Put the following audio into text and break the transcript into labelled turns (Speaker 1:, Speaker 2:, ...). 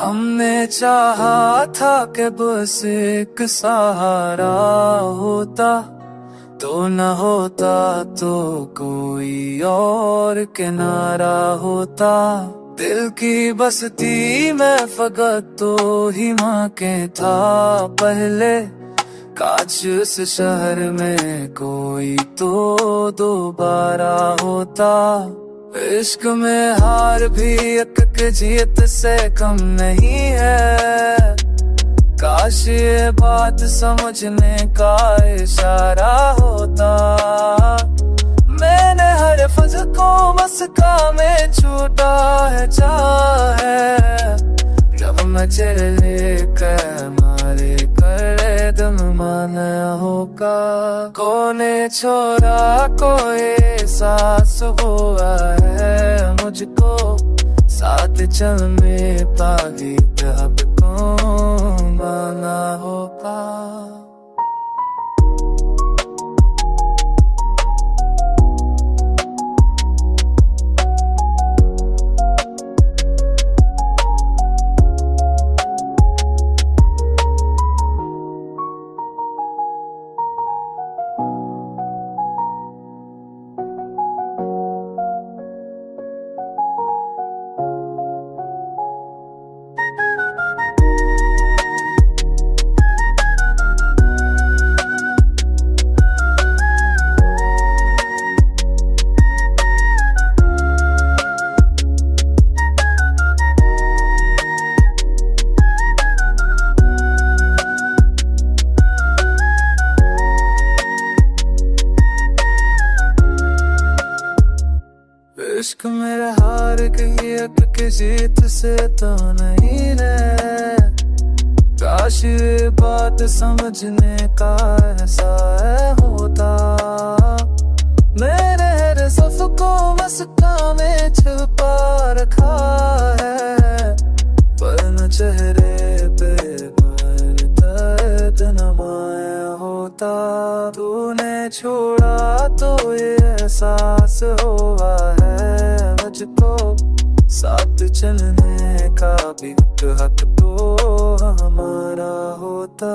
Speaker 1: हमने चाहा था कि बस एक सहारा होता, तो न होता तो कोई और किनारा होता। दिल की बस्ती में फकत तो ही माँ के था पहले, काश उस शहर में कोई तो दोबारा होता। इश्क में हार भी एक जीत से कम नहीं है, काश ये बात समझने का इशारा होता। मैंने हर फज को मस्का में छूटा है चाहे, जब मैं चले कर मारे करे दम माना होगा। कोने छोरा को एहसास हुआ है मुझको, साथ चलने पागी अब को माना होगा। इश्क मेरा हार गई अब की जीत से तो नहीं है, काश ये बात समझने का एहसास होता। मेरे हर सफ को मस्का में छुपा रखा है, पर न चेहरे पे दर्द नमाया होता। तूने छोड़ा तो ये एहसास हुआ है मुझको, साथ चलने का भी हक तो हमारा होता।